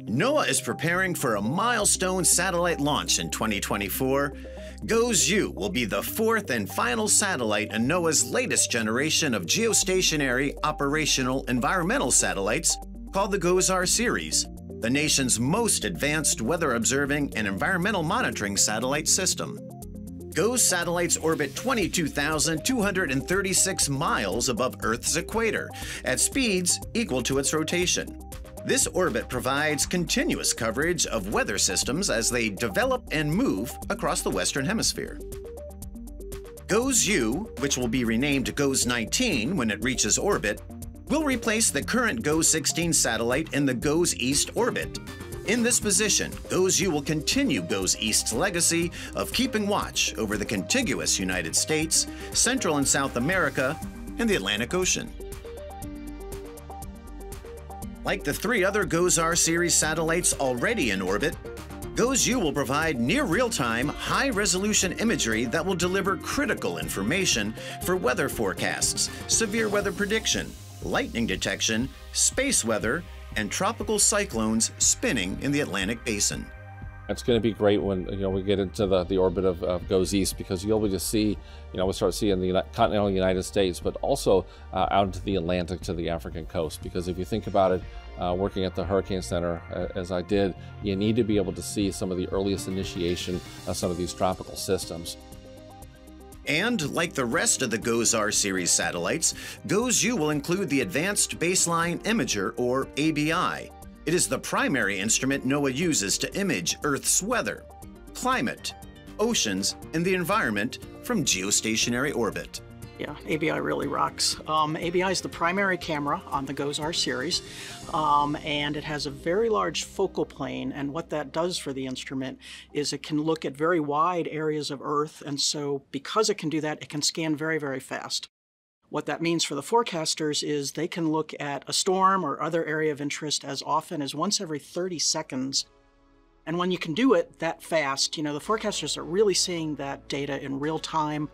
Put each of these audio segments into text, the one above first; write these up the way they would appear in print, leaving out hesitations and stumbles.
NOAA is preparing for a milestone satellite launch in 2024. GOES-U will be the fourth and final satellite in NOAA's latest generation of geostationary operational environmental satellites called the GOES-R series, the nation's most advanced weather observing and environmental monitoring satellite system. GOES satellites orbit 22,236 miles above Earth's equator at speeds equal to its rotation. This orbit provides continuous coverage of weather systems as they develop and move across the Western Hemisphere. GOES-U, which will be renamed GOES-19 when it reaches orbit, will replace the current GOES-16 satellite in the GOES-East orbit. In this position, GOES-U will continue GOES-East's legacy of keeping watch over the contiguous United States, Central and South America, and the Atlantic Ocean. Like the three other GOES-R series satellites already in orbit, GOES-U will provide near real-time, high-resolution imagery that will deliver critical information for weather forecasts, severe weather prediction, lightning detection, space weather, and tropical cyclones spinning in the Atlantic Basin. It's going to be great when we get into the orbit of GOES East, because you'll be able to see, we start seeing the continental United States, but also out into the Atlantic to the African coast. Because if you think about it, working at the Hurricane Center, as I did, you need to be able to see some of the earliest initiation of some of these tropical systems. And like the rest of the GOES-R series satellites, GOES-U will include the Advanced Baseline Imager, or ABI. It is the primary instrument NOAA uses to image Earth's weather, climate, oceans, and the environment from geostationary orbit. Yeah, ABI really rocks. ABI is the primary camera on the GOES-R series, and it has a very large focal plane, and what that does for the instrument is it can look at very wide areas of Earth, and so because it can do that, it can scan very, very fast. What that means for the forecasters is they can look at a storm or other area of interest as often as once every 30 seconds. And when you can do it that fast, the forecasters are really seeing that data in real time.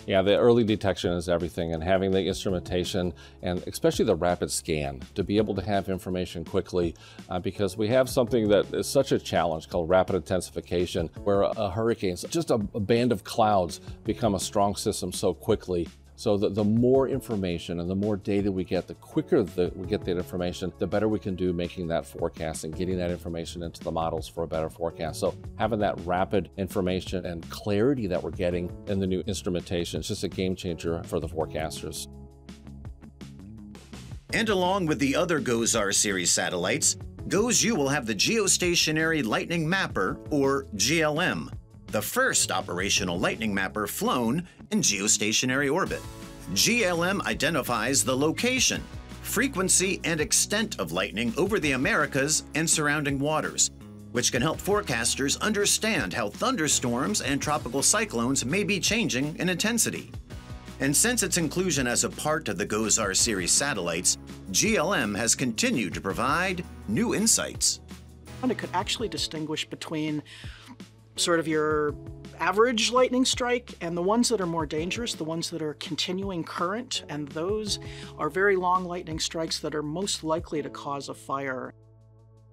Yeah, the early detection is everything, and having the instrumentation and especially the rapid scan to be able to have information quickly, because we have something that is such a challenge called rapid intensification, where a hurricane, just a band of clouds, become a strong system so quickly. So the more information and the more data we get, the quicker we get that information, the better we can do making that forecast and getting that information into the models for a better forecast. So having that rapid information and clarity that we're getting in the new instrumentation is just a game changer for the forecasters. And along with the other GOES-R series satellites, GOES-U will have the Geostationary Lightning Mapper, or GLM, the first operational lightning mapper flown in geostationary orbit. GLM identifies the location, frequency, and extent of lightning over the Americas and surrounding waters, which can help forecasters understand how thunderstorms and tropical cyclones may be changing in intensity. And since its inclusion as a part of the GOES-R series satellites, GLM has continued to provide new insights. And it could actually distinguish between sort of your average lightning strike and the ones that are more dangerous, the ones that are continuing current, and those are very long lightning strikes that are most likely to cause a fire.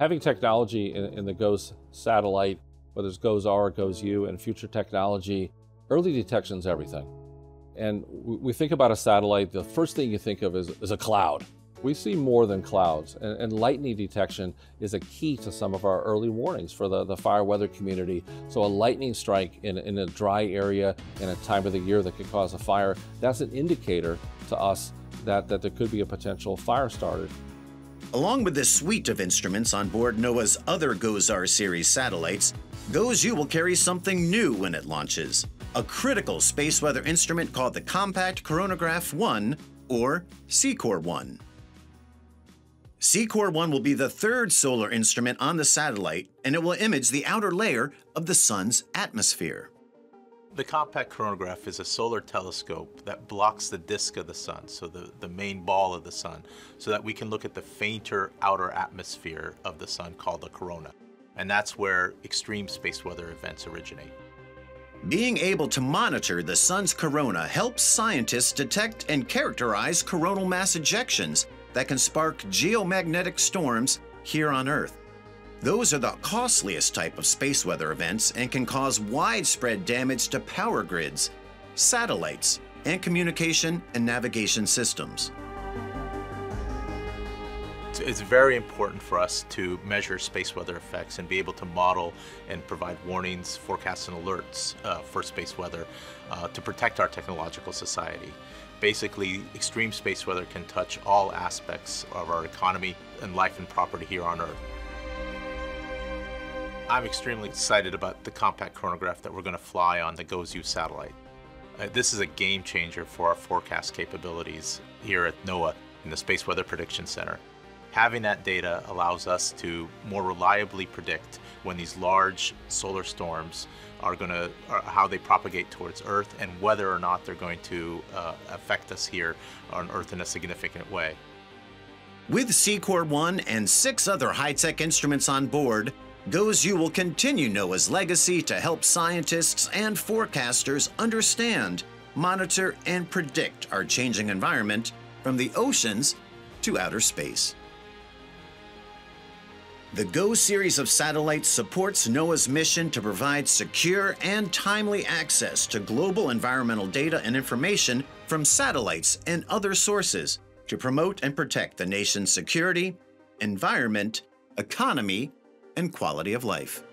Having technology in the GOES satellite, whether it's GOES-R or GOES-U, and future technology, early detection is everything. And we think about a satellite, the first thing you think of is a cloud. We see more than clouds, and lightning detection is a key to some of our early warnings for the fire weather community. So a lightning strike in a dry area in a time of the year that could cause a fire, that's an indicator to us that there could be a potential fire started. Along with this suite of instruments on board NOAA's other GOES-R series satellites, GOES-U will carry something new when it launches, a critical space weather instrument called the Compact Coronagraph 1, or CIRA-1. CIRA-1 will be the third solar instrument on the satellite, and it will image the outer layer of the sun's atmosphere. The compact coronagraph is a solar telescope that blocks the disk of the sun, so the main ball of the sun, so that we can look at the fainter outer atmosphere of the sun called the corona. And that's where extreme space weather events originate. Being able to monitor the sun's corona helps scientists detect and characterize coronal mass ejections that can spark geomagnetic storms here on Earth. Those are the costliest type of space weather events and can cause widespread damage to power grids, satellites, and communication and navigation systems. It's very important for us to measure space weather effects and be able to model and provide warnings, forecasts, and alerts for space weather to protect our technological society. Basically, extreme space weather can touch all aspects of our economy and life and property here on Earth. I'm extremely excited about the compact chronograph that we're going to fly on the GOES-U satellite. This is a game changer for our forecast capabilities here at NOAA in the Space Weather Prediction Center. Having that data allows us to more reliably predict when these large solar storms are how they propagate towards Earth and whether or not they're going to affect us here on Earth in a significant way. With SEACOR-1 and 6 other high-tech instruments on board, GOES-U will continue NOAA's legacy to help scientists and forecasters understand, monitor, and predict our changing environment from the oceans to outer space. The GOES series of satellites supports NOAA's mission to provide secure and timely access to global environmental data and information from satellites and other sources to promote and protect the nation's security, environment, economy, and quality of life.